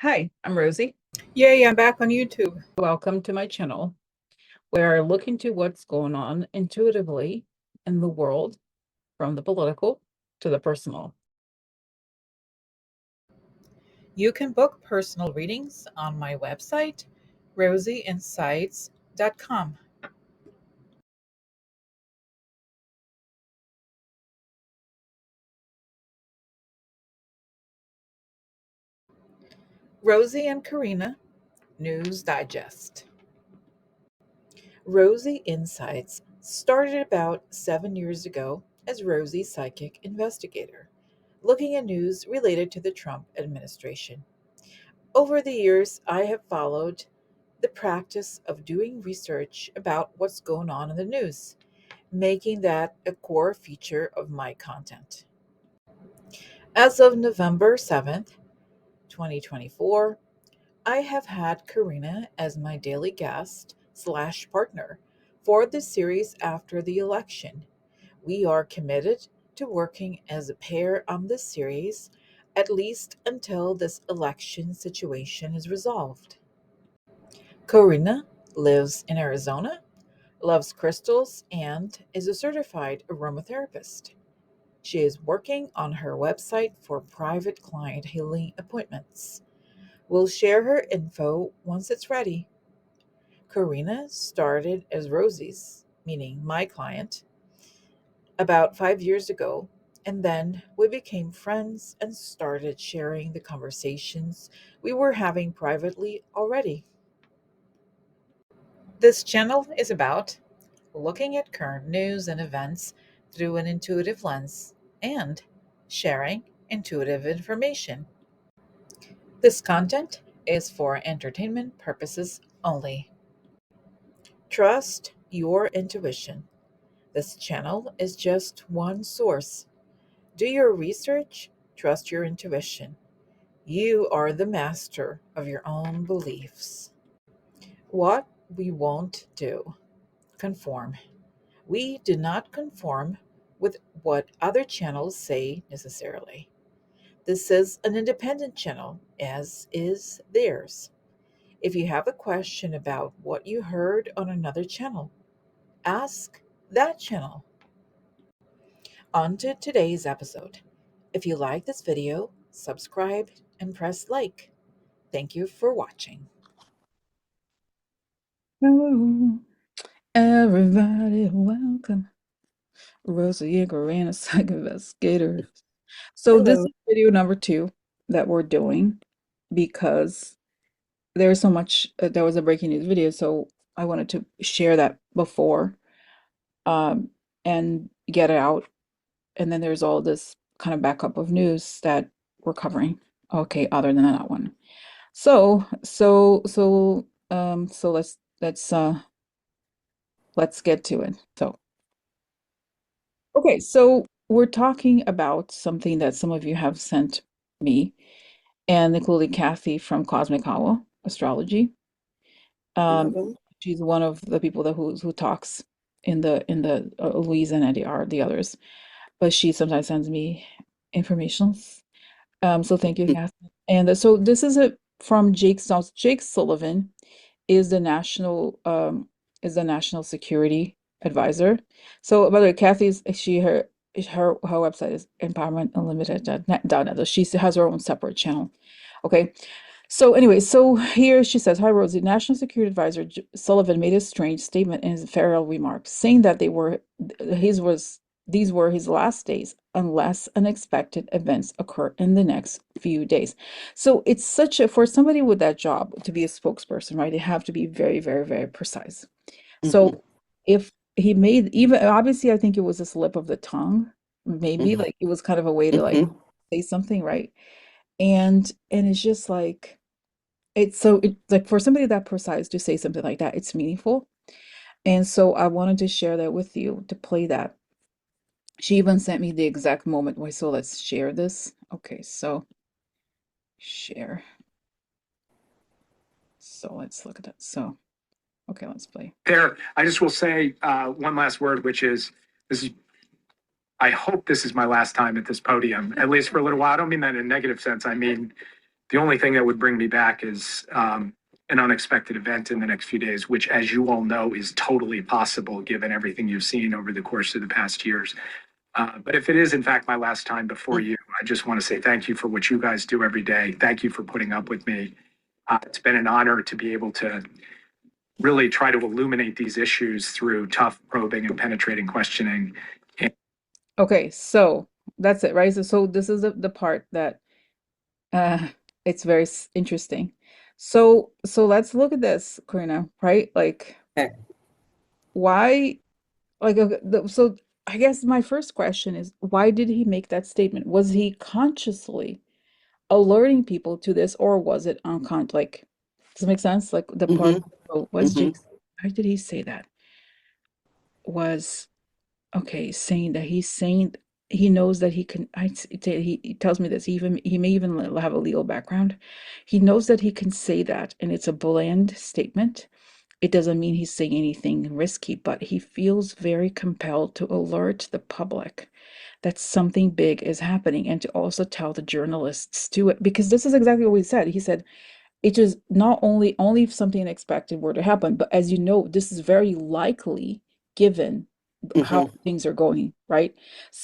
Hi, I'm Rosie. Yay, I'm back on YouTube. Welcome to my channel, where I look into what's going on intuitively in the world, from the political to the personal. You can book personal readings on my website, rosieinsights.com. Rosie and Karina News Digest. Rosie Insights started about 7 years ago as Rosie Psychic Investigator, looking at news related to the Trump administration. Over the years, I have followed the practice of doing research about what's going on in the news, making that a core feature of my content. As of November 7th, 2024, I have had Karina as my daily guest slash partner for the series after the election. We are committed to working as a pair on this series at least until this election situation is resolved. Karina lives in Arizona, loves crystals, and is a certified aromatherapist. She is working on her website for private client healing appointments. We'll share her info once it's ready. Karina started as Rosie's, meaning my client, about 5 years ago, and then we became friends and started sharing the conversations we were having privately already. This channel is about looking at current news and events through an intuitive lens and sharing intuitive information. This content is for entertainment purposes only. Trust your intuition. This channel is just one source. Do your research, trust your intuition. You are the master of your own beliefs. What we won't do: conform. We do not conform with what other channels say necessarily. This is an independent channel, as is theirs. If you have a question about what you heard on another channel, ask that channel. On to today's episode. If you like this video, subscribe and press like. Thank you for watching. Hello, everybody, welcome. Rosie and Karina, Psychic Investigator. So this Hello. is video number 2 that we're doing because there's so much, there was a breaking news video, so I wanted to share that before and get it out. And then there's all this kind of backup of news that we're covering. Okay, other than that one. So let's get to it. Okay, so we're talking about something that some of you have sent me, and including Kathy from Cosmic Owl Astrology. She's one of the people that who talks in the Louise and Eddie are the others, but she sometimes sends me information. So thank you, Kathy. And so this is from Jake. So Jake Sullivan is the national security advisor. So by the way, Kathy's her website is empowermentunlimited.net. So she has her own separate channel. Okay. So anyway, so here she says, "Hi Rosie, National Security Advisor Sullivan made a strange statement in his farewell remarks, saying that these were his last days unless unexpected events occur in the next few days." So it's such a, for somebody with that job to be a spokesperson, right? They have to be very, very, very precise. So if he made, even obviously, I think it was a slip of the tongue, maybe like it was kind of a way to like say something, right? And it's just like it's like for somebody that precise to say something like that, it's meaningful. And so I wanted to share that with you to play that. She even sent me the exact moment. Wait, so let's share this. Okay, so share. So let's look at that. So, okay, let's play. There, I just will say one last word, which is this is. I hope this is my last time at this podium, at least for a little while. I don't mean that in a negative sense. I mean, The only thing that would bring me back is an unexpected event in the next few days, which, as you all know, is totally possible given everything you've seen over the course of the past years. But if it is, in fact, my last time before you, I just want to say thank you for what you guys do every day. Thank you for putting up with me. It's been an honor to be able to really try to illuminate these issues through tough probing and penetrating questioning. Okay, so that's it, right? So this is the part that uh it's very interesting. So let's look at this, Karina, right? Like Okay. why like so I guess my first question is why did he make that statement? Was he consciously alerting people to this, or was it like, does it make sense? Like the part, Mm-hmm. oh, was Mm-hmm. Jason, why did he say that? Was okay, saying that he's saying he knows that he can. He tells me this. He may even have a legal background. He knows that he can say that, and it's a bland statement. It doesn't mean he's saying anything risky, but he feels very compelled to alert the public that something big is happening and to also tell the journalists to it, because this is exactly what he said. He said it is not only if something unexpected were to happen, but as you know, this is very likely given how Mm-hmm. things are going, right?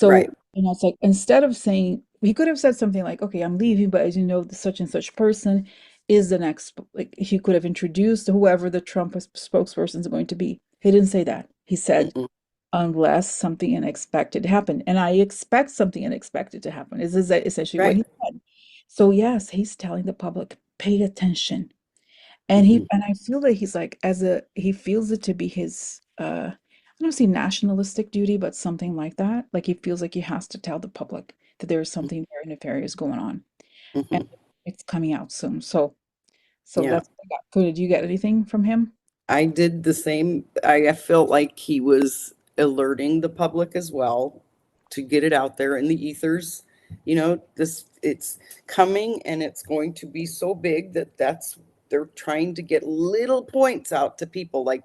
Right. So, it's like instead of saying he could have said something like, okay, I'm leaving, but as you know, such and such person is the next, like he could have introduced whoever the Trump spokesperson is going to be. He didn't say that. He said, Mm-hmm. unless something unexpected happened. And I expect something unexpected to happen. Is that essentially what Right. he said? So yes, he's telling the public, pay attention. Mm-hmm. And I feel that he's like he feels it to be his I don't see nationalistic duty, but something like that. Like he feels like he has to tell the public that there is something very nefarious going on. And Mm-hmm. it's coming out soon. So Yeah. that's what I got. So did you get anything from him? I did the same. I felt like he was alerting the public as well to get it out there in the ethers. This it's coming and it's going to be so big that's they're trying to get little points out to people like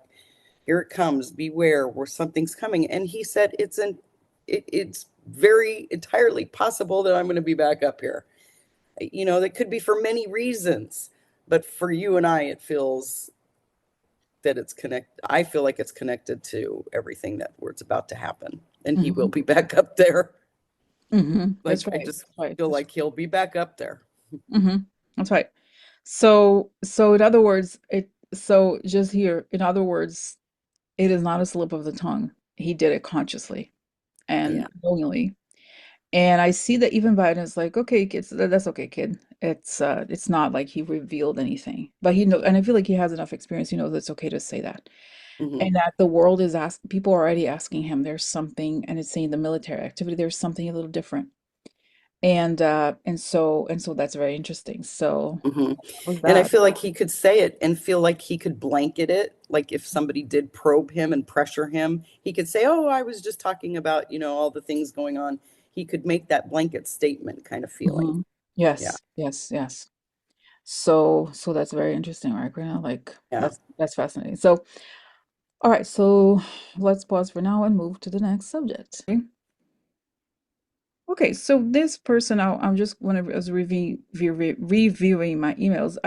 here it comes, beware, where something's coming. And he said it's very entirely possible that I'm going to be back up here. That could be for many reasons, but for you and I, it feels that it's connected. I feel like it's connected to everything that where it's about to happen, and he will Hmm. be back up there. That's Like I right. just That's right. feel like he'll be back up there. Hmm. That's right. So in other words, so just here, in other words, it is not a slip of the tongue. He did it consciously and Yeah. knowingly. And I see that even Biden's like, okay, kids, that's okay, kid. It's not like he revealed anything. But he know, and I feel like he has enough experience, he knows it's okay to say that. Hmm. And that the world is asking, people are already asking him, there's something, and it's saying the military activity, there's something a little different. And so that's very interesting. So Hmm. what was And I that? feel like he could say it and feel like he could blanket it. Like if somebody did probe him and pressure him, he could say, "Oh, I was just talking about, all the things going on." He could make that blanket statement kind of feeling. Mhm. Yeah. Yes, yes, yes. So that's very interesting, right, Karina? Like Yeah. that's fascinating. So, all right, so let's pause for now and move to the next subject. Okay, so this person, I'm just when I was reviewing my emails,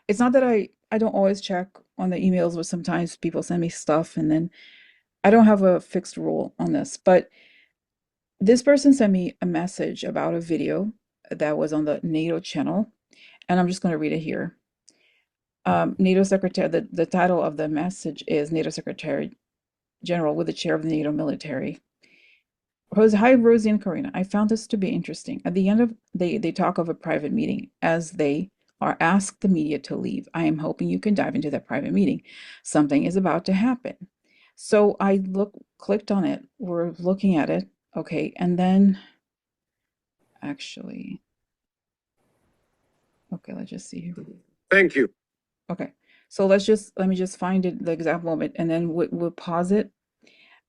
it's not that I don't always check on the emails, but sometimes people send me stuff and then I don't have a fixed rule on this, but this person sent me a message about a video that was on the NATO channel, and I'm just going to read it here. NATO Secretary, the title of the message is NATO Secretary General with the chair of the NATO military. Hi, Rosie and Karina. I found this to be interesting. At the end of they talk of a private meeting as they are asked the media to leave. I am hoping you can dive into that private meeting. Something is about to happen. So I clicked on it. We're looking at it. Okay, and then actually, okay, let's just see here. Thank you. Okay, so let me just find it the exact moment, and then we'll pause it,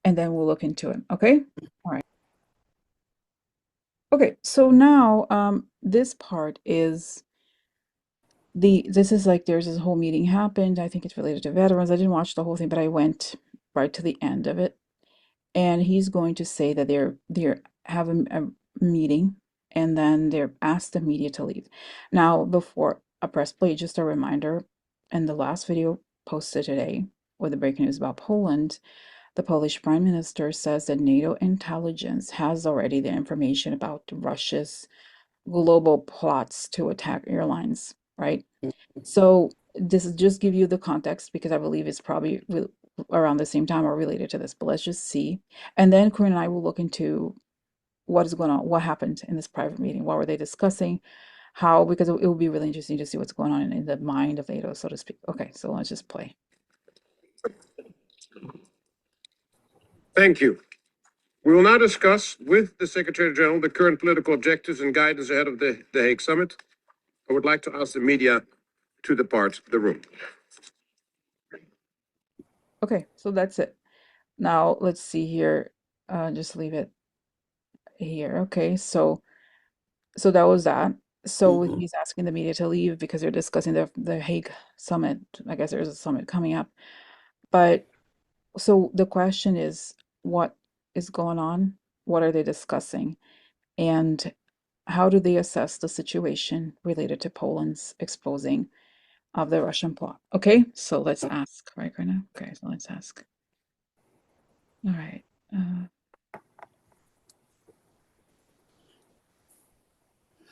and then we'll look into it. Okay. All right. Okay, so now this part is this is like there's this whole meeting happened. I think it's related to veterans. I didn't watch the whole thing, but I went right to the end of it. And he's going to say that they're having a meeting and then they're asked the media to leave. Now, before a press play, just a reminder, in the last video posted today with the breaking news about Poland, the Polish Prime Minister says that NATO intelligence has already the information about Russia's global plots to attack airlines, right? So this is just give you the context because I believe it's probably around the same time or related to this, but let's just see. And then Corinne and I will look into what is going on, what happened in this private meeting, what were they discussing, how, because it will be really interesting to see what's going on in the mind of NATO, so to speak. Okay, so let's just play. Thank you. We will now discuss with the Secretary General the current political objectives and guidance ahead of the Hague Summit. I would like to ask the media to depart the room. Okay, so that's it. Now let's see here. Just leave it here. Okay, so that was that. So Mhm. he's asking the media to leave because they're discussing the Hague summit. I guess there's a summit coming up. But so the question is, what is going on? What are they discussing? And how do they assess the situation related to Poland's exposing of the Russian plot? Okay, so let's ask, right, Karina? Okay, so let's ask. All right.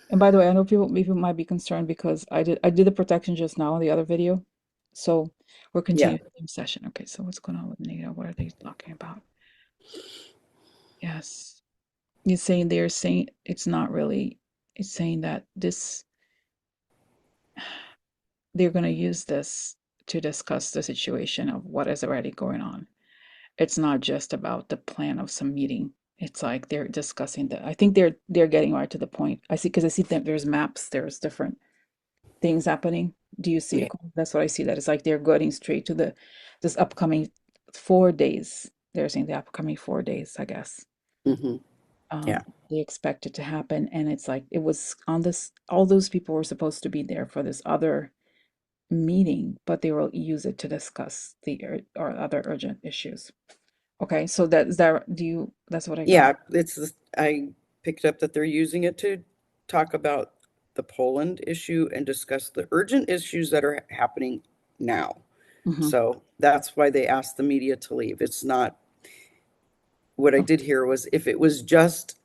And by the way, I know people might be concerned because I did the protection just now in the other video. So we're Yeah. continuing the same session. Okay, so what's going on with NATO? What are they talking about? Yes. They're saying it's not really, it's saying that they're going to use this to discuss the situation of what is already going on. It's not just about the plan of some meeting. It's like they're discussing that. I think they're getting right to the point. I see because I see that there's maps, there's different things happening. Do you see Yeah. it? That's what I see. That it's like they're getting straight to this upcoming 4 days. They're saying the upcoming 4 days, I guess. Hmm. Yeah. They expect it to happen, and it's like it was on this. All those people were supposed to be there for this other meeting, but they will use it to discuss or other urgent issues. Okay, so that's what I got. Yeah. I picked up that they're using it to talk about the Poland issue and discuss the urgent issues that are happening now. Hmm. So that's why they asked the media to leave. It's not, what I did hear was if it was just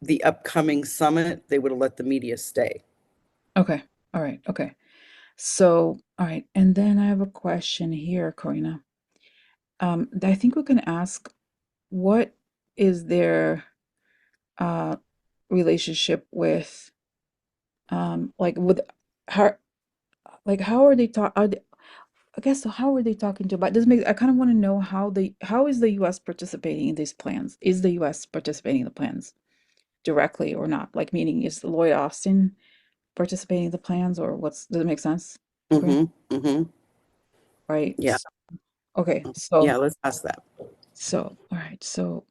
the upcoming summit, they would have let the media stay. Okay, all right, okay. So, all right, and then I have a question here, Corina. I think we can ask, what is their uh relationship with like with how like how are they talk are they, I guess so how are they talking to about this makes I kind of want to know how is the US participating in these plans? Is the US participating in the plans directly or not? Like meaning is Lloyd Austin participating in the plans or does it make sense? Corina? Hmm. Hmm. Right. Yeah. Okay, Yeah. Let's ask that. all right, so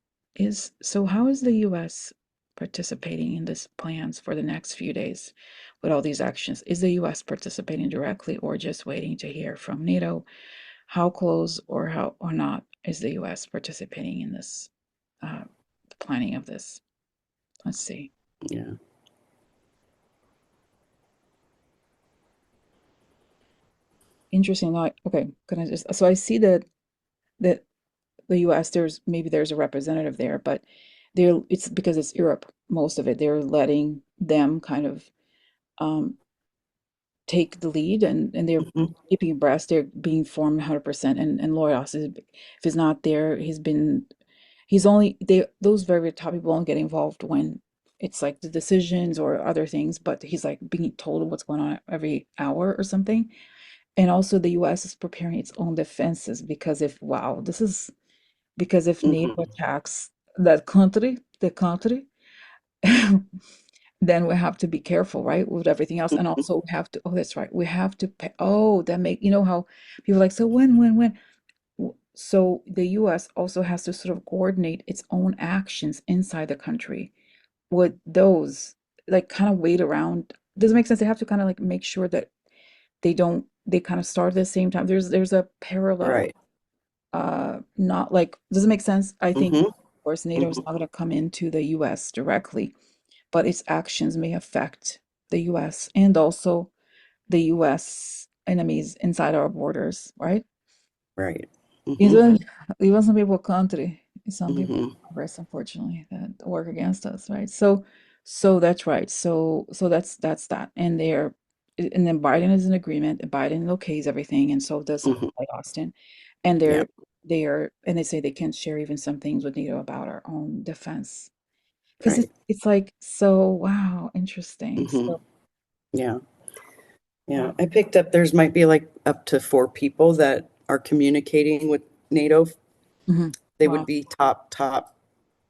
how is the US participating in these plans for the next few days with all these actions? Is the US participating directly or just waiting to hear from NATO? How close or how or not is the US participating in this the planning of this? Let's see. Yeah. Interesting. Okay, can I just so I see that the US there's a representative there, but it's because it's Europe, most of it. They're letting them kind of um, take the lead and they're Hmm. keeping abreast. They're being informed 100%. And Loyos is, if he's not there, he's only those very top people only get involved when it's like the decisions or other things, but he's like being told what's going on every hour or something. And also the US is preparing its own defenses because if NATO Hmm. attacks the country, then we have to be careful, right, with everything else. And also we have to, oh, that's right, we have to pay. Oh, that make, how people are like, so when? So the US also has to sort of coordinate its own actions inside the country with those, like kind of wait around. Does it make sense? They have to kind of like make sure that they kind of start at the same time. There's a parallel, Right. not like, does it make sense? I think, Hmm. of course, NATO is Hmm. not going to come into the US directly, but its actions may affect the US and also the US enemies inside our borders, right? Right. Mm-hmm. Even even some people country, some people Mm-hmm. Congress, unfortunately, that work against us, right? So that's right. So that's that. And then Biden is in agreement, and Biden okays everything, and so does Mm-hmm. Lloyd Austin. And Yeah. they say they can't share even some things with NATO about our own defense. Because Right. it's like, so wow, interesting. Mm-hmm. So Yeah. Yeah. wow. I picked up there's might be like up to 4 people that are communicating with NATO. Mhm. They would Wow. be top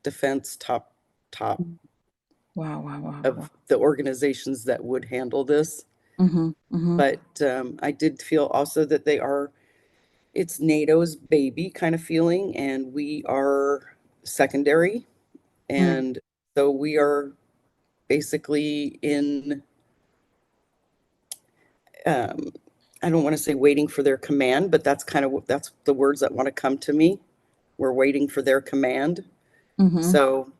defense, top Mhm. Wow, wow, wow, wow. of the organizations that would handle this. Mhm. Mhm. But I did feel also that it's NATO's baby kind of feeling, and we are secondary. Mm. And so we are basically in, um, I don't want to say waiting for their command, but that's the words that want to come to me. We're waiting for their command. Mhm. So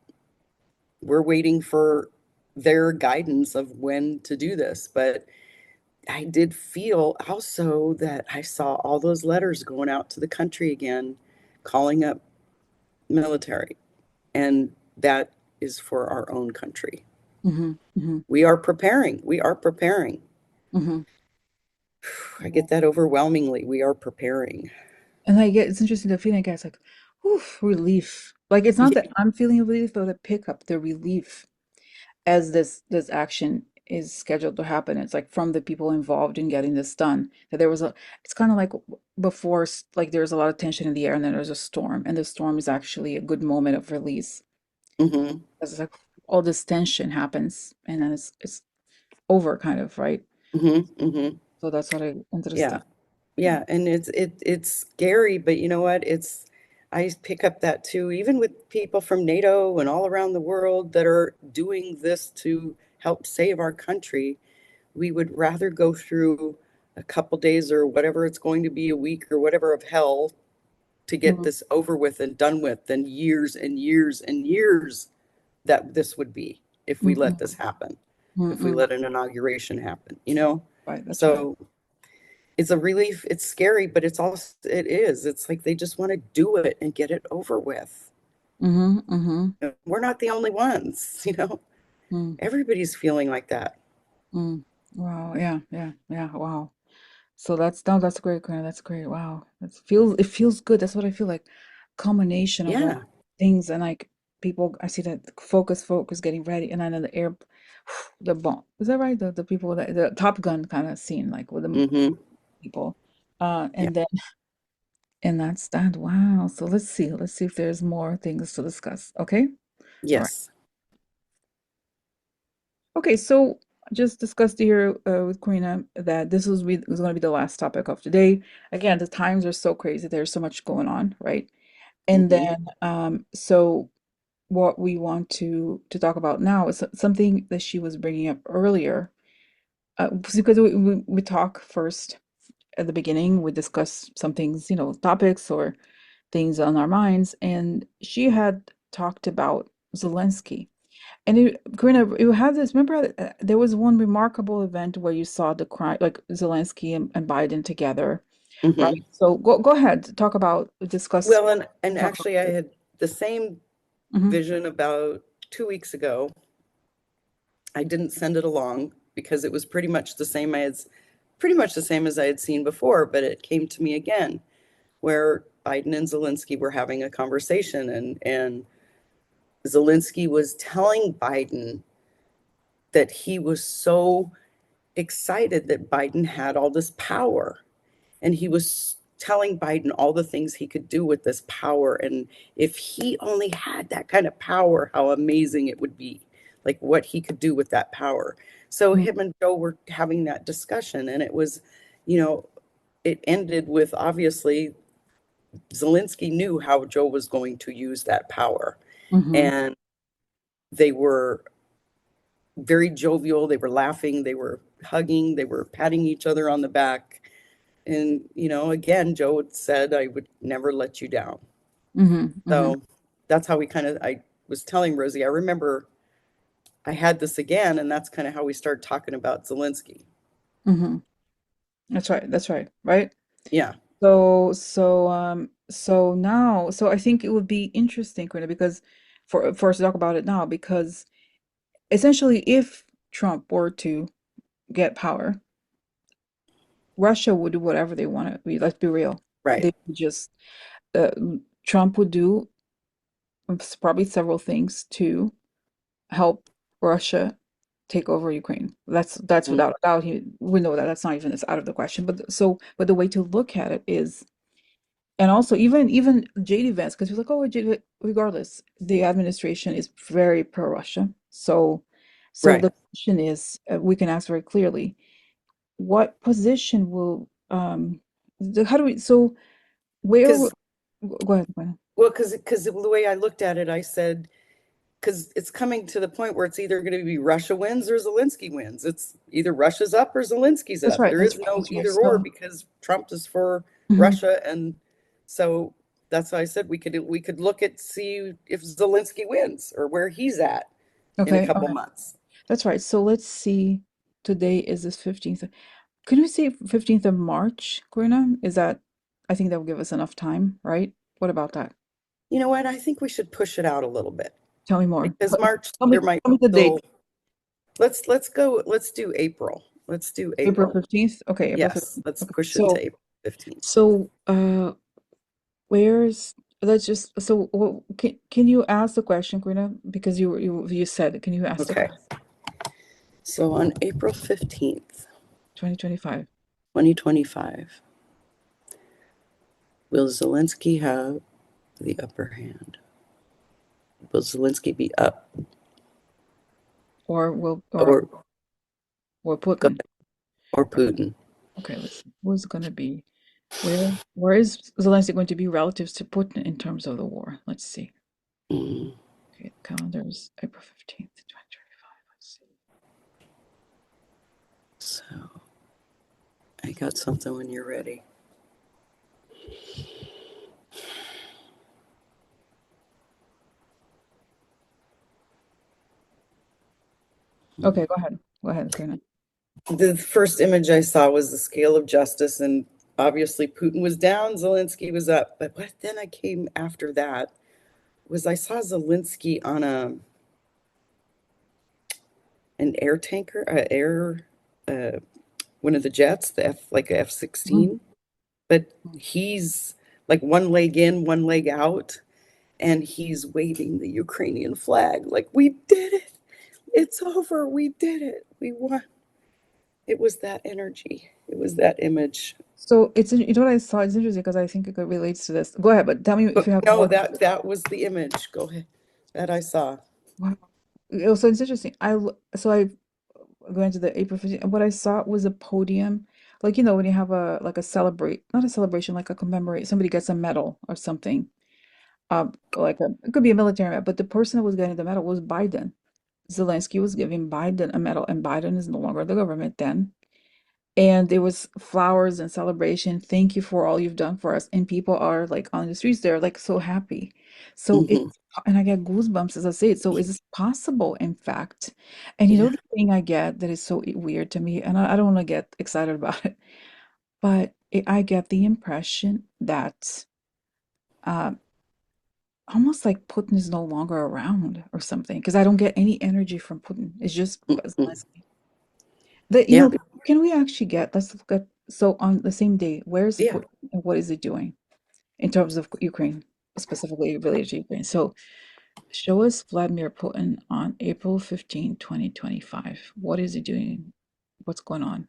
we're waiting for their guidance of when to do this. But I did feel also that I saw all those letters going out to the country again, calling up military. And that is for our own country. Mhm. Mhm. We are preparing. We are preparing. Mhm. I get that overwhelmingly. We are preparing. And I get it's interesting the feeling I get, it's like, whew, relief. Like it's not Yeah. that I'm feeling relief, but the pickup, the relief as this action is scheduled to happen. It's like from the people involved in getting this done. That there was a it's kind of like before like there's a lot of tension in the air and then there's a storm. And the storm is actually a good moment of release. Hmm. Because it's like all this tension happens and then it's over kind of, right? Hmm. Hmm. So that's what I Yeah. interesting. Yeah. Yeah. And it's scary, but you know what? I pick up that too, even with people from NATO and all around the world that are doing this to help save our country. We would rather go through a couple days or whatever it's going to be, a week or whatever of hell to get Mhm. this over with and done with than years and years and years that this would be if we let Mhm. this happen, if we Mhm. let an inauguration happen, you know? Right, that's right. So it's a relief. It's scary, but it is. It's like they just want to do it and get it over with. Mhm. Mhm. We're not the only ones, you know? Mm. Everybody's feeling like that. Mm. Wow. Yeah. Yeah. Yeah. Wow. So that's no, that's great, Corinne. That's great. Wow. It feels good. That's what I feel like. Combination of all Yeah. things and like people I see that focus getting ready and then the air the bomb. Is that right? The people that the Top Gun kind of scene, like with the Hmm. people. Yeah. And then and that's that. Wow. So let's see. Let's see if there's more things to discuss. Okay. All right. Yes. Okay, so just discussed here with Karina that was going to be the last topic of today. Again, the times are so crazy. There's so much going on, right? And Hmm. then, so what we want to talk about now is something that she was bringing up earlier. Because we talk first at the beginning, we discuss some things, topics or things on our minds, and she had talked about Zelensky. And Karina, you had this. Remember, there was one remarkable event where you saw the crime, like Zelensky and Biden together, right? Hmm. So go ahead, discuss. Well, and Talk about actually, I it. had the same Hmm. vision about 2 weeks ago. I didn't send it along because it was pretty much the same as I had seen before, but it came to me again where Biden and Zelensky were having a conversation, and Zelensky was telling Biden that he was so excited that Biden had all this power, and he was telling Biden all the things he could do with this power. And if he only had that kind of power, how amazing it would be, like what he could do with that power. So him and Joe were having that discussion, and it was, you know, it ended with obviously Zelensky knew how Joe was going to use that power. Hmm. And they were very jovial. They were laughing, they were hugging, they were patting each other on the back. And, again, Joe said, I would never let you down. Hmm. Hmm. So that's how I was telling Rosie, I remember I had this again, and that's kind of how we started talking about Zelenskyy. Mm-hmm. That's right. That's right. Right. Yeah, So now, so I think it would be interesting, Karina, because for us to talk about it now, because essentially, if Trump were to get power, Russia would do whatever they want to. Let's be real. right. They would just uh, Trump would do probably several things to help Russia take over Ukraine. That's Mm, without a doubt. We know that that's not even it's out of the question. But the way to look at it is, and also even JD Vance, because he's like, oh, regardless, the administration is very pro-Russia. So right. the question is, we can ask very clearly, what position will how do we where Because go ahead, go ahead. well, because the way I looked at it, I said, because it's coming to the point where it's either going to be Russia wins or Zelenskyy wins. It's either Russia's up or Zelensky's That's up. right. There That's is right. no That's right. either or So, because Trump is for mhm. Russia, and so that's why I said we could look at see if Zelenskyy wins or where he's at in a Okay, couple okay. months. That's right. So let's see. Today is this 15th. Can we say 15th of March, Karina? Is that, I think that will give us enough time, right? What about that? You know what? I think we should push it out a little bit Tell me more. because March Tell me, there might tell me the date. still. Let's go. Let's do April. Let's do April April. 15th? Okay, April Yes, 15th. let's Okay. push it to So, April 15th. so, where's, let's just, so can you ask the question, Karina? Because you said, can you ask the Okay. question? So on April 15th, 2025. 2025, will Zelenskyy have the upper hand? Will Zelenskyy be up Or will, or or Putin? or Putin? Okay, let's see. Who's going to be, where is Zelensky going to be relative to Putin in terms of the war? Let's see. Mm, Okay, calendar is April 15th, 2025. Let's see. so I got something when you're ready. Okay, go ahead. Go ahead, Karina. The first image I saw was the scale of justice, and obviously Putin was down, Zelenskyy was up. But what then I came after that was I saw Zelenskyy on an air tanker, uh, one of the jets, the like a Mhm. F-16, but he's like one leg in, one leg out, and he's waving the Ukrainian flag like, we did it. It's over. We did it. We won. It was that energy. It was that image. So you know what I saw? It's interesting because I think it relates to this. Go ahead, but tell me if But you have no, more. that was the image. Go ahead. That I saw. Wow. So it's interesting. I going to the April 15th, and what I saw was a podium, like when you have a like a celebrate, not a celebration, like a commemorate. Somebody gets a medal or something. Like it could be a military medal, but the person that was getting the medal was Biden. Zelensky was giving Biden a medal, and Biden is no longer the government then. And there was flowers and celebration. Thank you for all you've done for us. And people are like on the streets, they're like so happy. So Hmm. and I get goosebumps as I say it. So is this possible, in fact? And Yeah. the thing I get that is so weird to me, and I don't want to get excited about it, but I get the impression that uh, almost like Putin is no longer around or something, because I don't get any energy from Putin. It's just Hmm. Zelensky. The, Yeah. can we actually get, let's look at, so on the same day, where's Yeah. Putin and what is he doing in terms of Ukraine, specifically related to Ukraine? So show us Vladimir Putin on April 15, 2025. What is he doing? What's going on?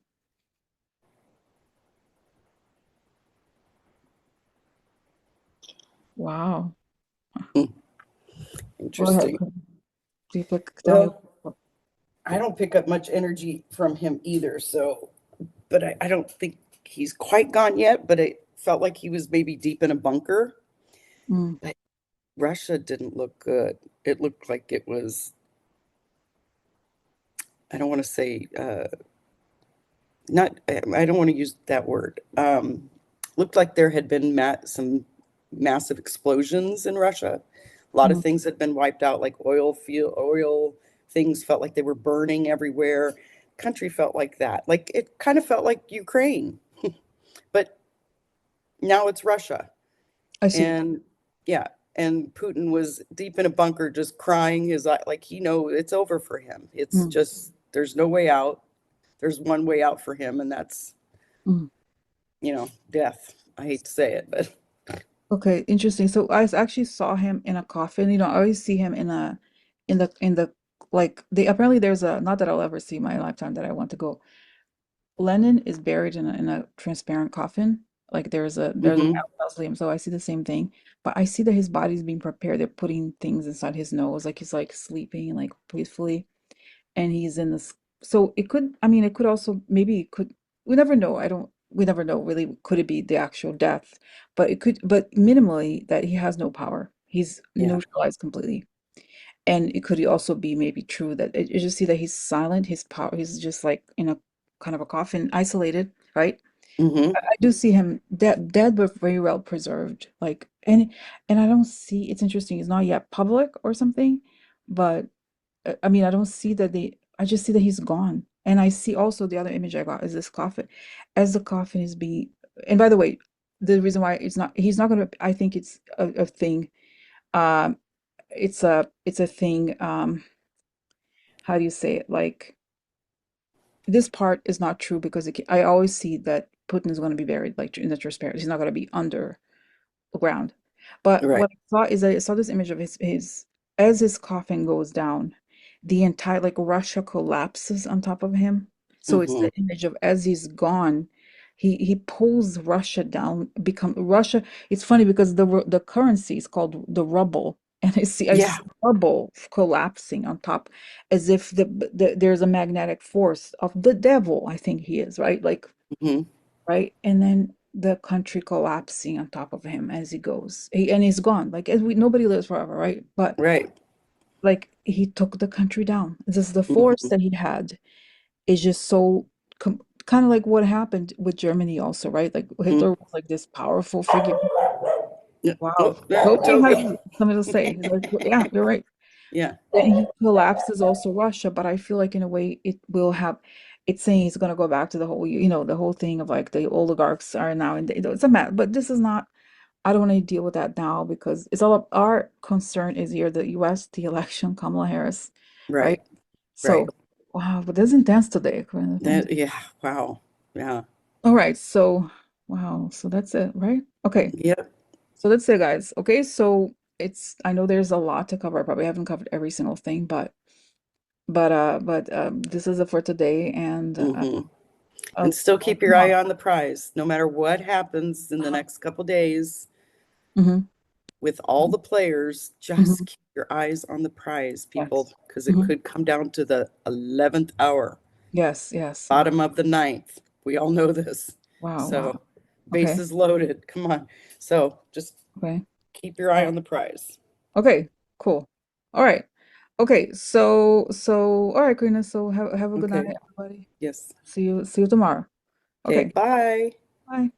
Wow. Hmm. Go ahead. Interesting. Do you tell me? Well, I don't pick up much energy from him either. So, but I don't think he's quite gone yet, but it felt like he was maybe deep in a bunker. Mm, But Russia didn't look good. It looked like it was, I don't want to say, not, I don't want to use that word. Looked like there had been some massive explosions in Russia. A lot of mm, things had been wiped out, like oil things felt like they were burning everywhere. Country felt like that. Like it kind of felt like Ukraine, but now it's Russia. I see. And yeah, and Putin was deep in a bunker just crying his eye, like he know it's over for him. It's Mm, just there's no way out. There's one way out for him, and that's, mm. death. I hate to say it, but Okay, interesting. So I actually saw him in a coffin. You know, I always see him in the like they apparently there's a not that I'll ever see in my lifetime that I want to go. Lenin is buried in a transparent coffin. Like there's a hmm mausoleum, so I see the same thing. But I see that his body's being prepared. They're putting things inside his nose, like he's like sleeping like peacefully, and he's in this. So it could, I mean, it could also maybe it could. We never know. I don't. We never know really. Could it be the actual death? But it could. But minimally, that he has no power. He's yeah. neutralized completely. And it could also be maybe true that you just see that he's silent, his power, he's just like in a kind of a coffin, isolated, right? hmm I do see him dead but very well preserved. Like and I don't see it's interesting, it's not yet public or something, but I mean I don't see that I just see that he's gone. And I see also the other image I got is this coffin. As the coffin is being and by the way, the reason why he's not gonna I think it's a thing. Um it's a thing how do you say it? Like this part is not true because I always see that Putin is going to be buried like in the transparent. He's not going to be under the ground. But Right. what I saw is I saw this image of his as his coffin goes down, the entire like Russia collapses on top of him. So it's hmm the image of as he's gone, he pulls Russia down, become Russia. It's funny because the currency is called the ruble, and I see Yeah. rubble collapsing on top, as if there's a magnetic force of the devil. I think he is right, like hmm right? And then the country collapsing on top of him as he goes. And he's gone. Like as nobody lives forever, right? But Right. like he took the country down. This is the force hmm that he had is just so kind of like what happened with Germany also, right? Like Hitler hmm was like this powerful figure. Yeah. Oh, Wow. yeah, Okay, totally. Heidi, something to say. He's like, yeah, you're right. Yeah. Then he collapses also Russia, but I feel like in a way it will have it's saying he's going to go back to the whole the whole thing of like the oligarchs are now in it's a mess, but this is not I don't want to deal with that now because it's all our concern is here the US, the election, Kamala Harris, right? Right. Right. So wow, but this is intense today. That. Yeah. Wow. Yeah. All right, so wow, so that's it, right? Okay. Yep. So that's it, guys. Okay, so it's I know there's a lot to cover. I probably haven't covered every single thing, but this is it for today, and hmm And I'll still keep your eye tomorrow. on the prize, no matter what happens in the next couple days. Hmm. With all the players, Hmm. just keep your eyes on the prize, people, Yes. because it Hmm. could come down to the 11th hour, Yes. Yes. bottom of the ninth. We all know this. Wow. Wow. So, Okay. bases loaded. Come on. So, just Okay. keep your eye All right. on the prize. Okay. Cool. All right. Okay. So all right, Karina. So have a good night, Okay. everybody. Yes. See you tomorrow. Okay. Okay. Bye. Bye.